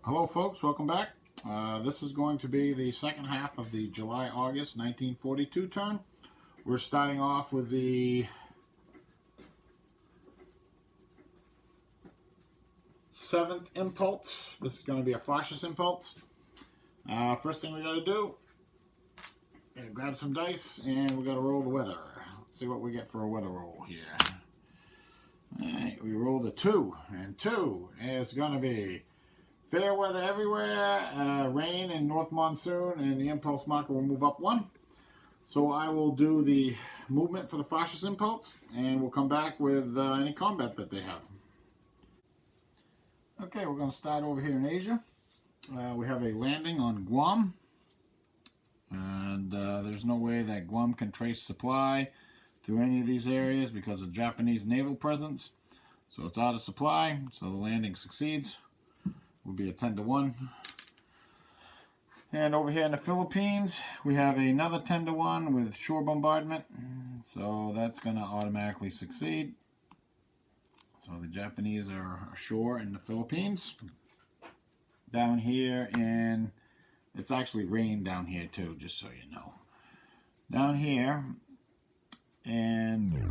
Hello folks, welcome back. This is going to be the second half of the July-August 1942 turn. We're starting off with the 7th impulse. This is going to be a Fascist impulse. First thing we got to do, grab some dice and we got to roll the weather. Let's see what we get for a weather roll here. Alright, we rolled a 2, and 2 is going to be fair weather everywhere, rain and north monsoon, and the impulse marker will move up 1. So I will do the movement for the Fascist impulse, and we'll come back with any combat that they have. Okay, we're going to start over here in Asia. We have a landing on Guam, and there's no way that Guam can trace supply through any of these areas because of Japanese naval presence. So it's out of supply, so the landing succeeds. Will be a 10-1. And over here in the Philippines, we have another 10-1 with shore bombardment. So that's going to automatically succeed. So the Japanese are ashore in the Philippines. Down here, and it's actually rained down here too, just so you know. Down here, and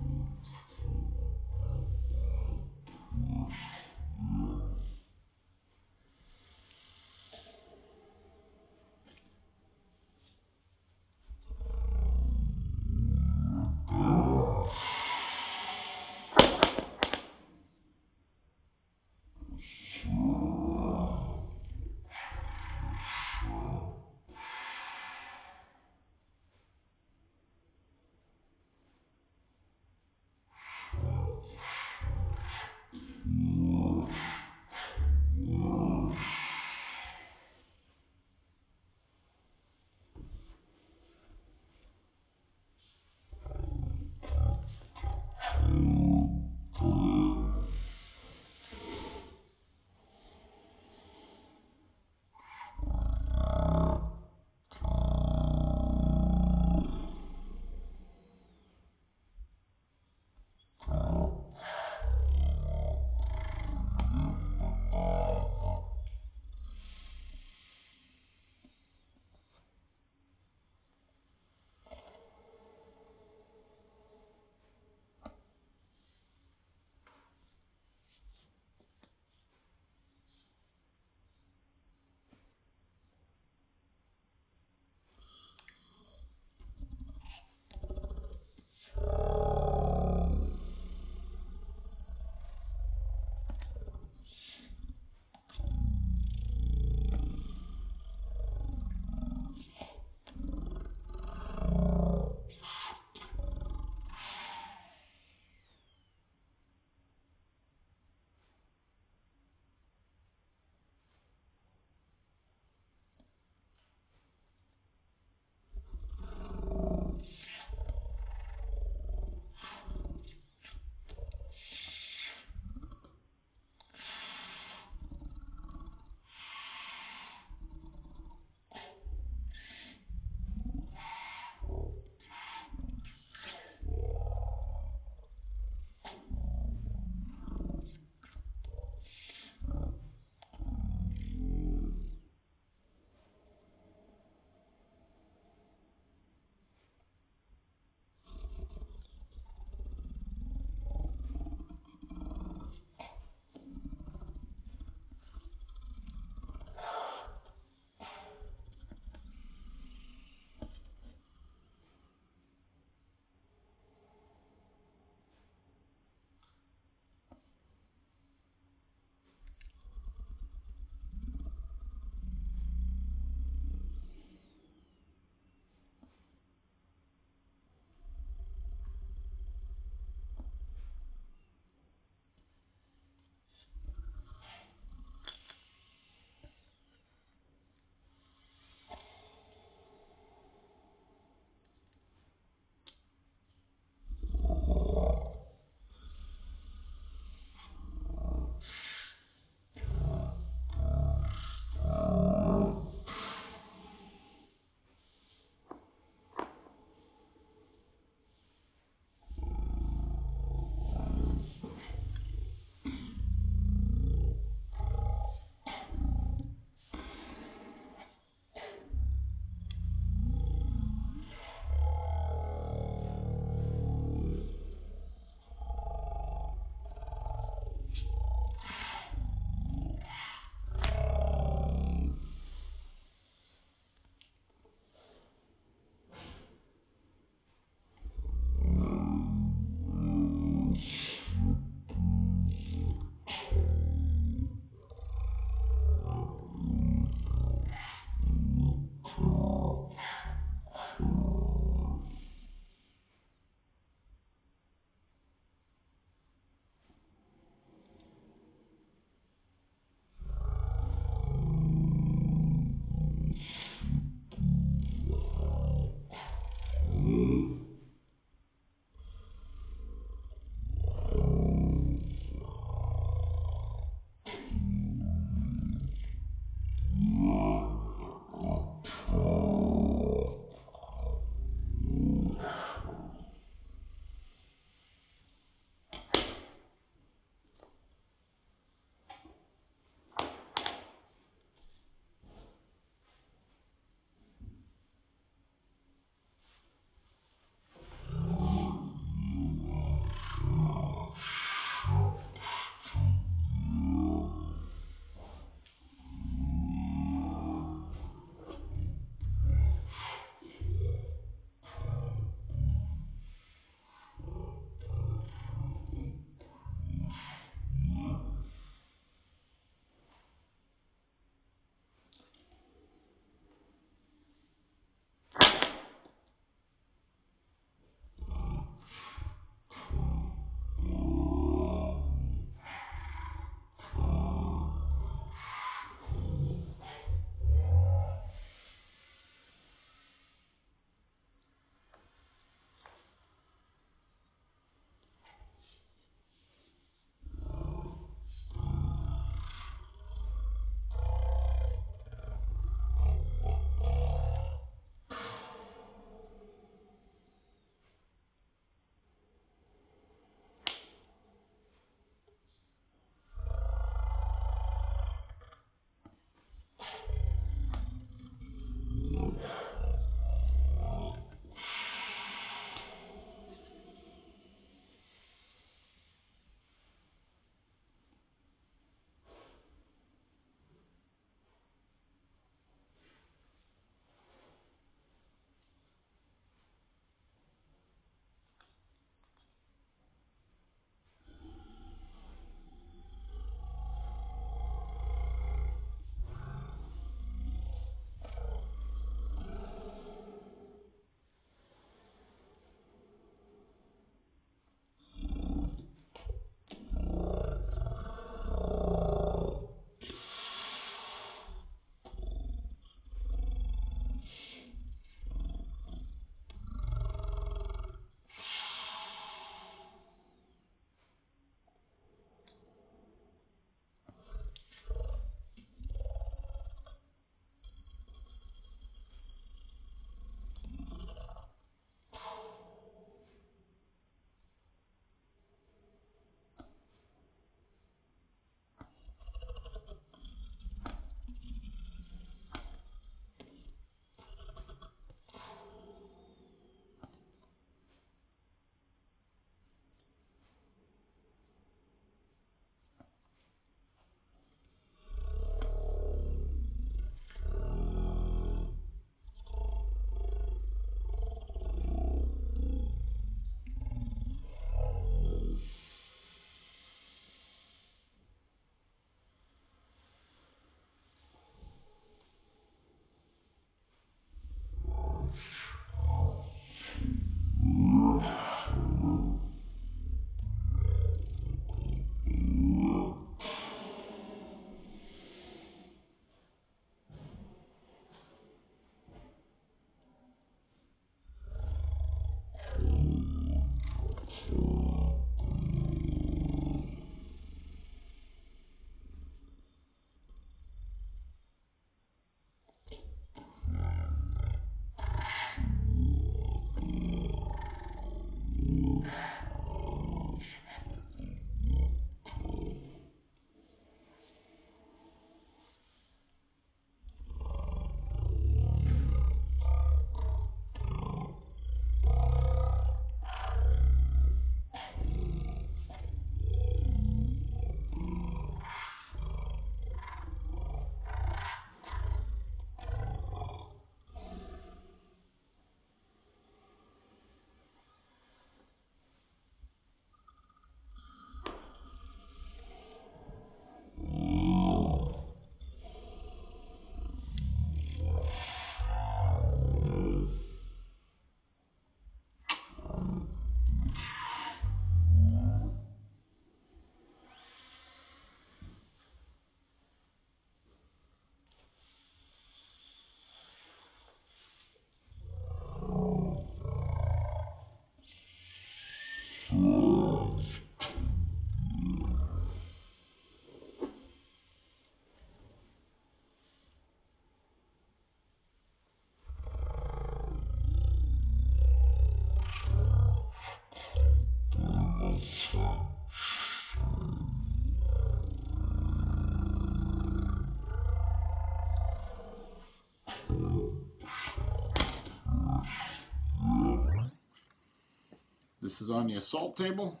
This is on the assault table.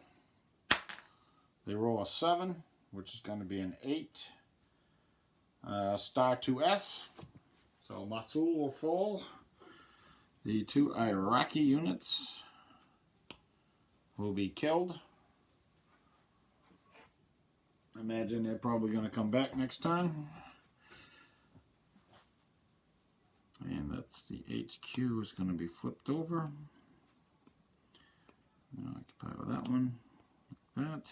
They roll a 7, which is going to be an 8. Star 2S. So Mosul will fall. The 2 Iraqi units will be killed. Imagine they're probably going to come back next turn. And that's the HQ is going to be flipped over. I'll occupy with that one, like that.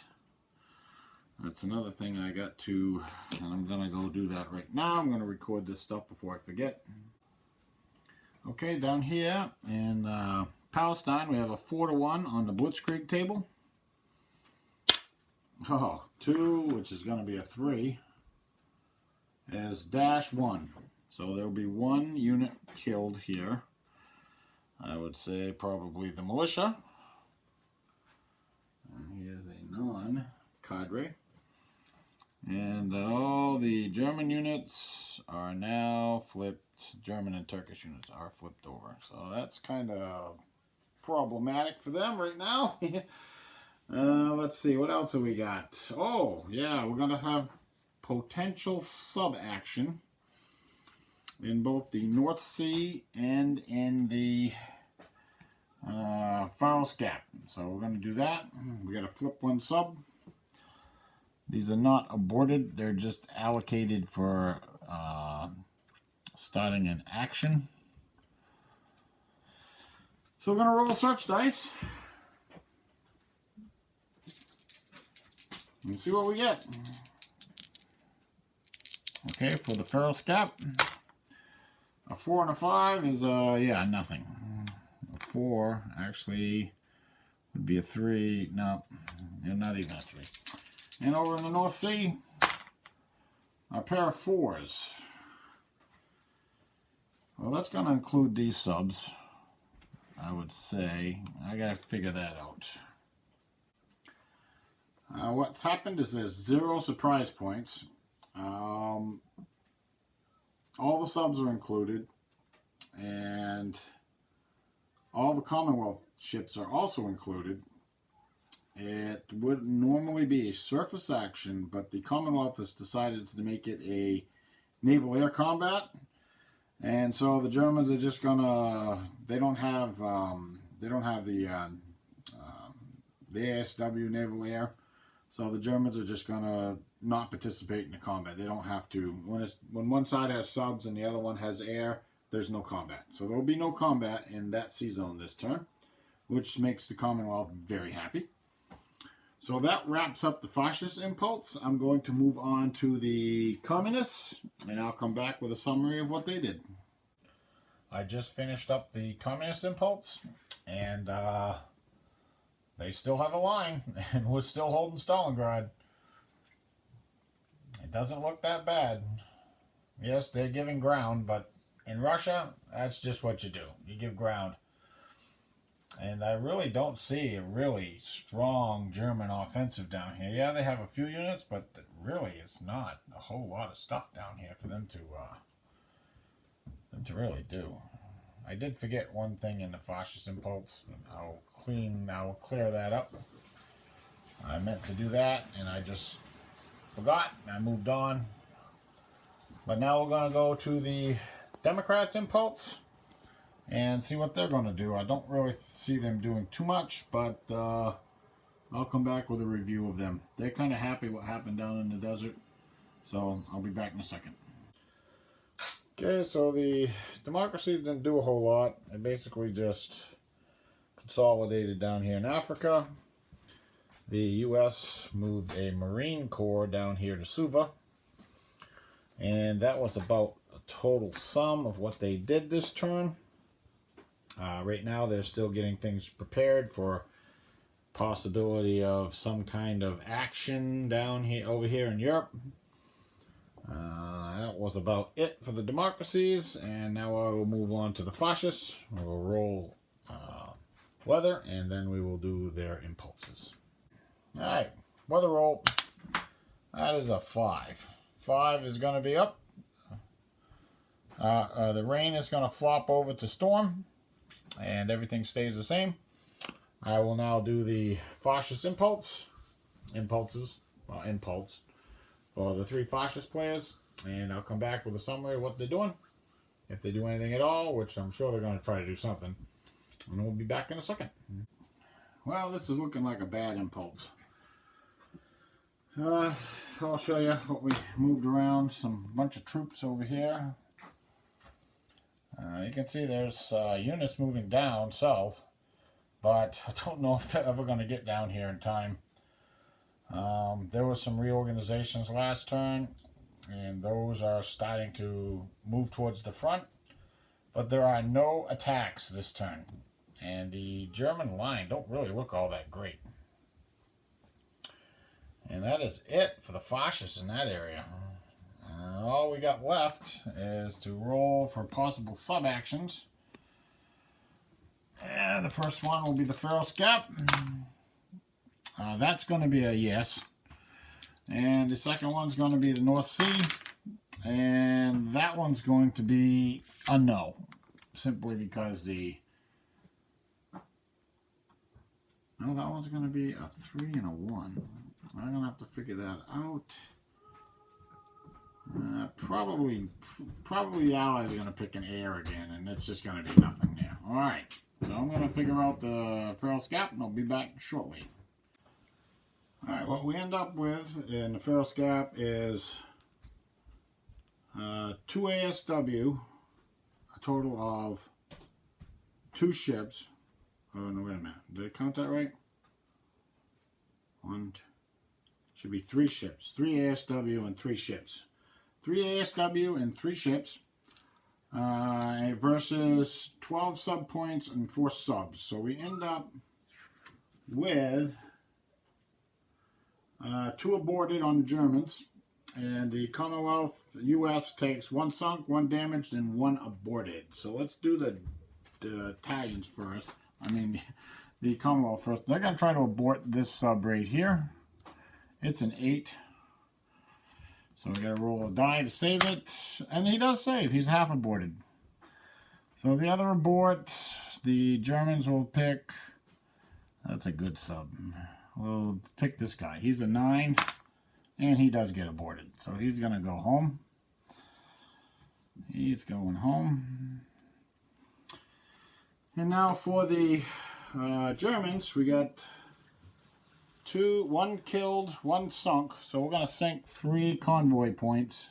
That's another thing I got to, and I'm going to go do that right now. I'm going to record this stuff before I forget. Okay, down here in Palestine, we have a 4-1 on the Blitzkrieg table. Oh, 2, which is going to be a 3, is -1. So there will be 1 unit killed here. I would say probably the militia. And here's a non-cadre. And all the German units are now flipped. German and Turkish units are flipped over. So that's kind of problematic for them right now. Let's see, what else have we got? Oh, yeah, we're going to have potential sub-action in both the North Sea and in the Faroes Gap. So we're going to do that. We got to flip 1 sub. These are not aborted. They're just allocated for starting an action. So we're going to roll a search dice and see what we get. Okay, for the Faroes Gap, a 4 and a 5 is, yeah, nothing. A 4 actually would be a 3. No, not even a 3. And over in the North Sea, a pair of 4s. Well, that's going to include these subs, I would say. I got to figure that out. What's happened is there's 0 surprise points. All the subs are included, and all the Commonwealth ships are also included. It would normally be a surface action, but the Commonwealth has decided to make it a naval air combat, and so the Germans are just gonna. They don't have the ASW naval air, so the Germans are just gonna not participate in the combat. They don't have to. When one side has subs and the other one has air, there's no combat. So there will be no combat in that sea zone this turn, which makes the Commonwealth very happy. So that wraps up the Fascist impulse. I'm going to move on to the Communists, and I'll come back with a summary of what they did. I just finished up the Communist impulse, and they still have a line, and we're still holding Stalingrad. It doesn't look that bad. Yes, they're giving ground, but in Russia, that's just what you do. You give ground. And I really don't see a really strong German offensive down here. Yeah, they have a few units, but really it's not a whole lot of stuff down here for them to really do. I did forget one thing in the Fascist impulse. I'll clear that up. I meant to do that, and I just forgot. I moved on. But now we're going to go to the Democrats impulse and see what they're going to do. I don't really see them doing too much, but I'll come back with a review of them. They're kind of happy what happened down in the desert, so I'll be back in a second. Okay, so the Democracies didn't do a whole lot. They basically just consolidated down here in Africa. The U.S. moved a Marine Corps down here to Suva, and that was about a total sum of what they did this turn. Right now, they're still getting things prepared for possibility of some kind of action down here, over here in Europe. That was about it for the Democracies, and now I will move on to the Fascists. We'll roll weather, and then we will do their impulses. All right, weather roll. That is a 5. 5 is going to be up. The rain is going to flop over to storm, and everything stays the same. I will now do the fascist impulse for the 3 fascist players, and I'll come back with a summary of what they're doing, if they do anything at all, which I'm sure they're going to try to do something, and we'll be back in a second. Well, this is looking like a bad impulse. I'll show you what we moved around. Some bunch of troops over here. You can see there's units moving down south, but I don't know if they're ever going to get down here in time. There was some reorganizations last turn, and those are starting to move towards the front, but there are no attacks this turn, and the German line don't really look all that great. And that is it for the fascists in that area. All we got left is to roll for possible sub-actions. And the first one will be the Faroes Gap. That's going to be a yes. And the second one's going to be the North Sea. And that one's going to be a no. Simply because no, that one's going to be a 3 and a 1. I'm going to have to figure that out. Probably the Allies are going to pick an air again, and it's just going to be nothing there. Alright, so I'm going to figure out the Faroes Gap, and I'll be back shortly. Alright, what we end up with in the Faroes Gap is 2 ASW, a total of 2 ships. Oh, no, wait a minute. Did I count that right? 1, 2. Should be 3 ships. 3 ASW and 3 ships. 3 ASW and 3 ships versus 12 sub points and 4 subs. So we end up with 2 aborted on the Germans, and the Commonwealth US takes 1 sunk, 1 damaged, and 1 aborted. So let's do the Italians first. I mean, the Commonwealth first. They're going to try to abort this sub right here. It's an 8. So we got to roll a die to save it. And he does save. He's half aborted. So the other abort, the Germans will pick. That's a good sub. We'll pick this guy. He's a 9. And he does get aborted. So he's going to go home. He's going home. And now for the Germans, we got 1 killed, 1 sunk. So we're going to sink 3 convoy points.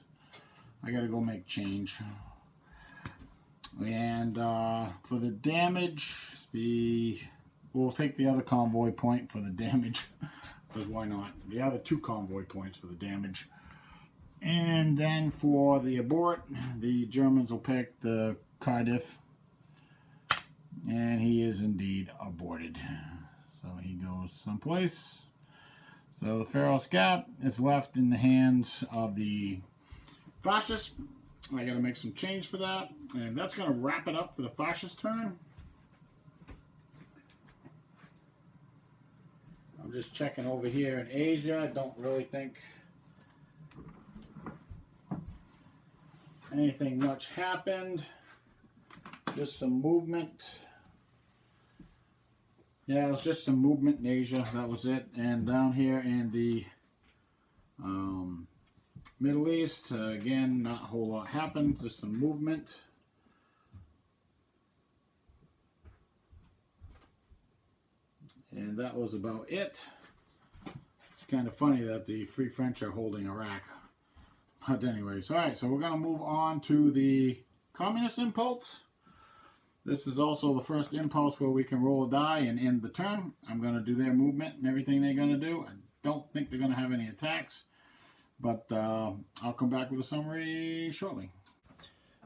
I got to go make change. And for the damage, we'll take the other convoy point for the damage. Because why not? The other 2 convoy points for the damage. And then for the abort, the Germans will pick the Cardiff. And he is indeed aborted. So he goes someplace. So the Faroes Gap is left in the hands of the fascists. I got to make some change for that. And that's going to wrap it up for the fascist turn. I'm just checking over here in Asia. I don't really think anything much happened. Just some movement. Yeah, it was just some movement in Asia. That was it. And down here in the Middle East, again, not a whole lot happened. Just some movement. And that was about it. It's kind of funny that the Free French are holding Iraq. But anyways, alright, so we're going to move on to the Communist impulse. This is also the first impulse where we can roll a die and end the turn. I'm going to do their movement and everything they're going to do. I don't think they're going to have any attacks, but I'll come back with a summary shortly.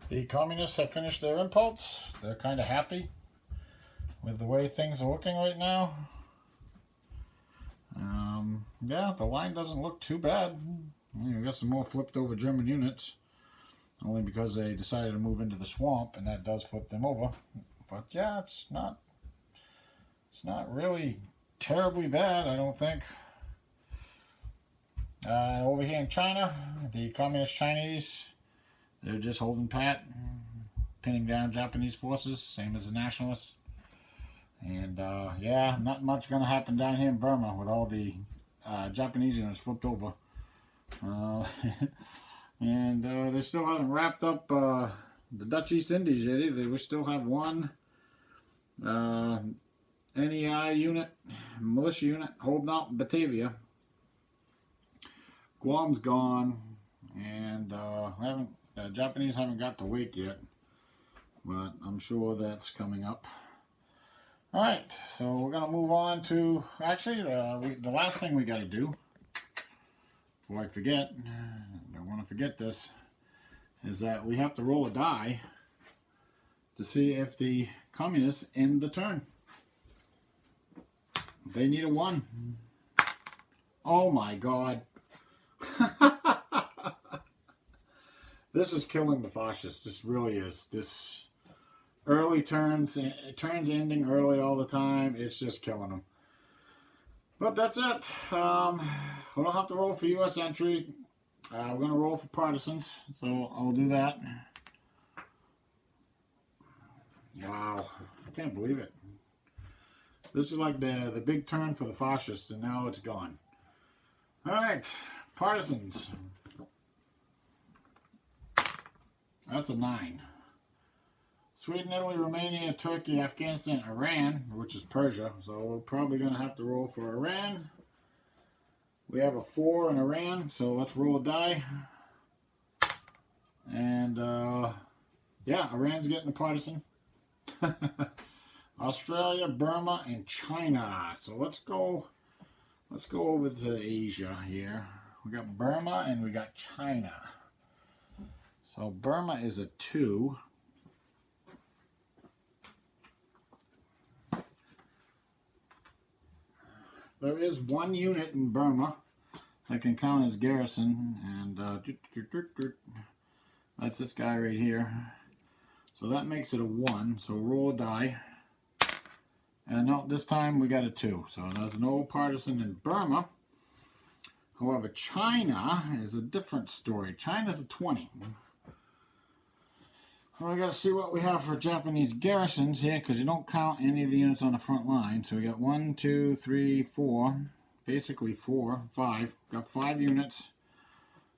The Communists have finished their impulse. They're kind of happy with the way things are looking right now. Yeah, the line doesn't look too bad. We got some more flipped over German units. Only because they decided to move into the swamp, and that does flip them over. But yeah, it's not really terribly bad, I don't think. Over here in China, the Communist Chinese, they're just holding pat, pinning down Japanese forces, same as the nationalists. And yeah, not much going to happen down here in Burma with all the Japanese units flipped over. And they still haven't wrapped up the Dutch East Indies yet either. We still have one NEI unit, militia unit, holding out in Batavia. Guam's gone, and Japanese haven't got to Wake yet, but I'm sure that's coming up. All right, so we're gonna move on to actually the last thing we got to do before I forget. I don't want to forget this. Is that we have to roll a die to see if the communists end the turn. They need a 1. Oh my God. This is killing the fascists. This really is. This early turns ending early all the time. It's just killing them. But that's it. We don't have to roll for U.S. entry. We're going to roll for partisans, so I'll do that. Wow. I can't believe it. This is like the big turn for the fascists, and now it's gone. All right. Partisans. That's a 9. Sweden, Italy, Romania, Turkey, Afghanistan, Iran, which is Persia. So we're probably going to have to roll for Iran. We have a 4 in Iran, so let's roll a die. And yeah, Iran's getting a partisan. Australia, Burma, and China. So let's go over to Asia here. We got Burma and we got China. So Burma is a 2. There is 1 unit in Burma that can count as garrison, and that's this guy right here. So that makes it a 1. So roll a die. And no, this time we got a 2. So there's no partisan in Burma. However, China is a different story. China's a 20. Well, we got to see what we have for Japanese garrisons here, because you don't count any of the units on the front line. So we got 1, 2, 3, 4, basically 4, 5. Got 5 units.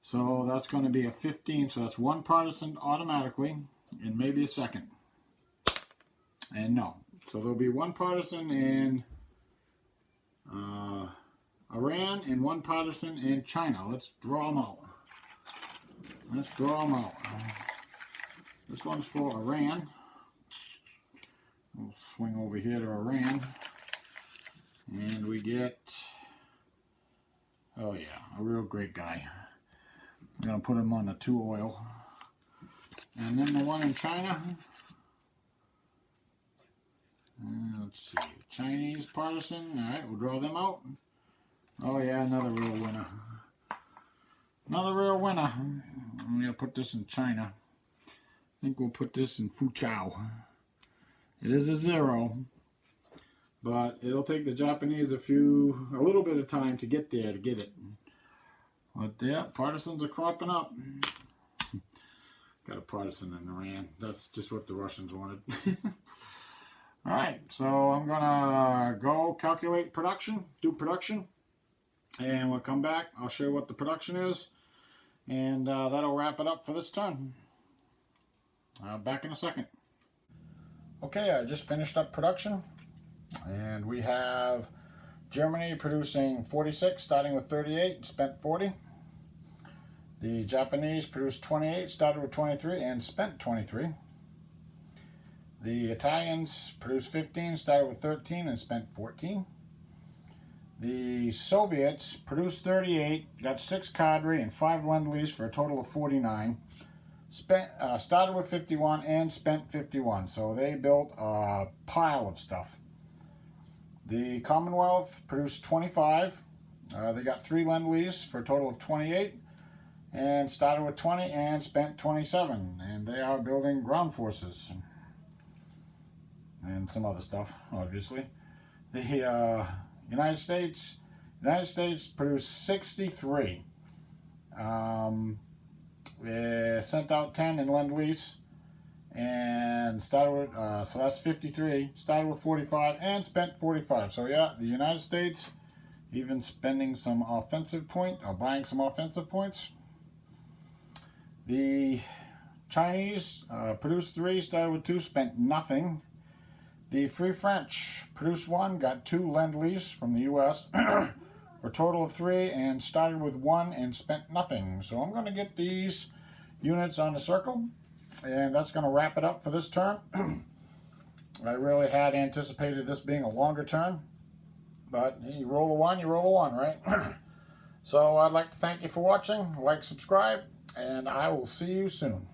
So that's going to be a 15. So that's 1 partisan automatically, and maybe a second. And no. So there'll be 1 partisan in Iran and 1 partisan in China. Let's draw them out. Let's draw them out. This one's for Iran. We'll swing over here to Iran. And we get, oh yeah, a real great guy. I'm going to put him on the 2 oil. And then the one in China. Let's see, Chinese partisan. All right, we'll draw them out. Oh yeah, another real winner. Another real winner. I'm going to put this in China. I think we'll put this in Fuchao. It is a 0, but it'll take the Japanese a little bit of time to get there to get it. But yeah, partisans are cropping up. Got a partisan in Iran. That's just what the Russians wanted. All right, so I'm gonna go calculate production, do production, and we'll come back. I'll show you what the production is, and that'll wrap it up for this turn. Back in a second. Okay, I just finished up production, and we have Germany producing 46, starting with 38, spent 40. The Japanese produced 28, started with 23, and spent 23. The Italians produced 15, started with 13, and spent 14. The Soviets produced 38, got 6 cadre and 5 Lend-Lease for a total of 49. Started with 51 and spent 51, so they built a pile of stuff. The Commonwealth produced 25. They got 3 Lend-Lease for a total of 28, and started with 20 and spent 27. And they are building ground forces and some other stuff, obviously. The United States produced 63. Sent out 10 in Lend-Lease, and started with, so that's 53, started with 45 and spent 45. So yeah, the United States even spending some offensive point, or buying some offensive points. The Chinese produced 3, started with 2, spent nothing. The Free French produced 1, got 2 Lend-Lease from the U.S. for a total of 3, and started with 1 and spent nothing. So I'm going to get these units on the circle, and that's going to wrap it up for this turn. I really had anticipated this being a longer turn, but you roll a 1, you roll a 1, right? So I'd like to thank you for watching. Like, subscribe, and I will see you soon.